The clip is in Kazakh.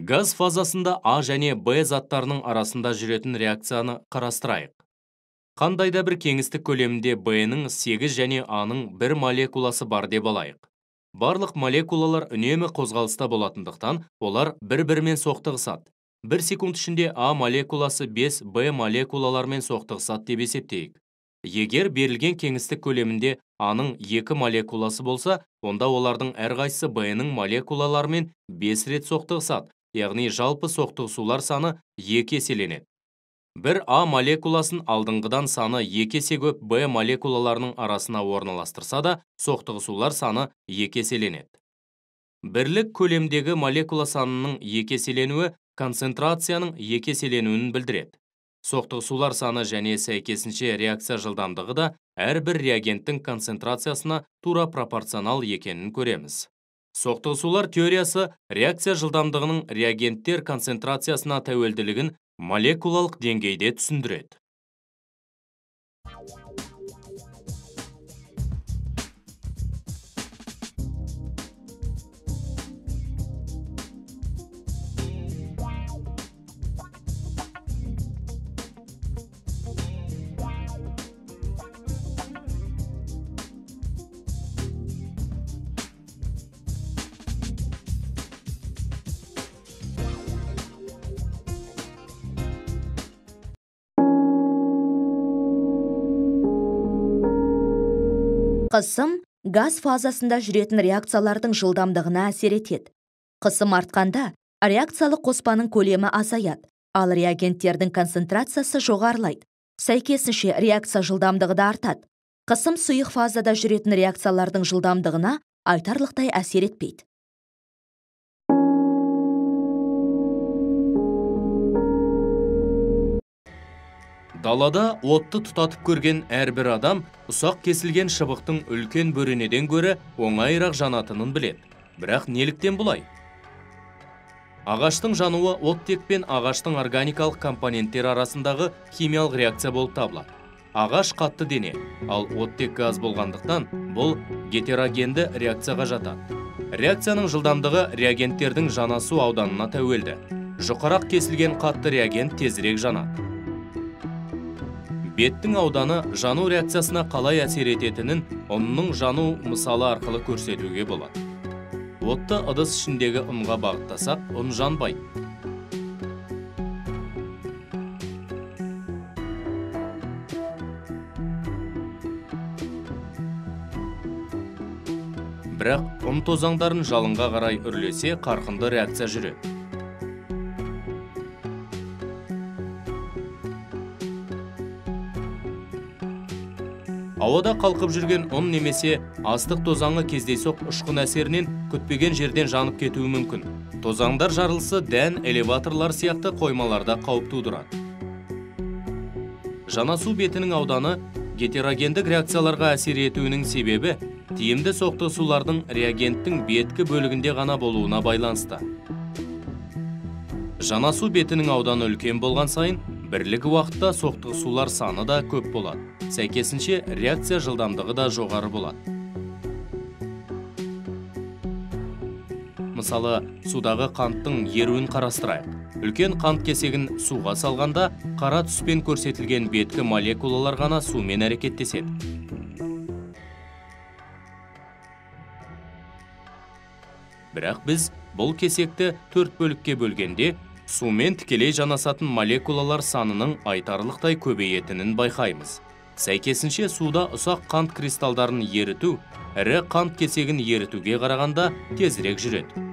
Газ фазасында А және Б заттарының арасында жүретін реакцияны қарастырайық. Қандай да бір кеңістік көлемінде Б-ның 8 және А-ның 1 молекуласы бар деп алайық. Барлық молекулалар үнемі қозғалыста болатындықтан, олар бір-бірімен соқтығысады. 1 секунд ішінде А молекуласы 5 Б молекулалармен соқтығысады деп есептейік. Егер берілген кеңістік көлемінде А-ның 2 молекуласы болса, онда олардың әрқайсысы Б-ның молекулаларымен 5 рет соқтығысады, яғни жалпы соқтығысулар саны 2 еселенеді. Бір А молекуласын алдыңғыдан саны 2 есе көп Б молекулаларының арасына орналастырса да, соқтығысулар саны 2 еселенеді. Бірлік көлемдегі молекула санының 2 еселенуі концентрацияның 2 еселенуін білдіреді. Соқтығысулар саны және сәйкесінше реакция жылдамдығы да әрбір реагенттің концентрациясына тура пропорционал екенін көреміз. Соқтығысулар теориясы реакция жылдамдығының реагенттер концентрациясына тәуелділігін молекулалық деңгейде түсіндіреді. Қысым газ фазасында жүретін реакциялардың жылдамдығына әсер етеді. Қысым артқанда реакциялық қоспаның көлемі азаяды, ал реагенттердің концентрациясы жоғарылайды. Сәйкесінше реакция жылдамдығы да артады. Қысым сұйық фазада жүретін реакциялардың жылдамдығына айтарлықтай әсер етпейді. Далада отты тұтатып көрген әрбір адам ұсақ кесілген шыбықтың үлкен бөренеден гөрі оңайырақ жанатынын біледі. Бірақ неліктен бұлай? Ағаштың жануы оттек пен ағаштың органикалық компоненттер арасындағы химиялық реакция болып табылады. Ағаш қатты дене, ал оттек газ болғандықтан бұл гетерогенді реакцияға жатады. Реакцияның жылдамдығы реагенттердің жанасу ауданына тәуелді. Жұқарақ кесілген қатты реагент тезірек жанады. Беттің ауданы жану реакциясына қалай әсер ететінін ұнның жану мысалы арқылы көрсетуге болады. Отты ыдыс ішіндегі ұнға бағыттасақ, ұн жанбайды. Бірақ ұн тозаңдарын жалынға қарай үрлесе, қарқынды реакция жүреді. Ауада қалқып жүрген ұн немесе астық тозаңы кездейсоқ ұшқын әсерінен күтпеген жерден жанып кетуі мүмкін. Тозаңдар жарылысы дән, элеваторлар сияқты қоймаларда қауіп тудырады. Жанасу бетінің ауданы гетерогендік реакцияларға әсер етуінің себебі тиімді соқтығысулардың реагенттің беткі бөлігінде ғана болуына байланысты. Жанасу бетінің ауданы үлкен болған сайын, бірлік уақытта соқтығысулар саны да көп болады. Сәйкесінше реакция жылдамдығы да жоғары болады. Мысалы, судағы қанттың еруін қарастырайық. Үлкен қант кесегін суға салғанда, қара түспен көрсетілген беткі молекулалар ғана сумен әрекеттеседі. Бірақ біз бұл кесекті 4 бөлікке бөлгенде, сумен тікелей жанасатын молекулалар санының айтарлықтай көбейетінін байқаймыз. Сәйкесінше суда ұсақ қант кристалдарын еріту, ірі қант кесегін ерітуге қарағанда тезірек жүреді.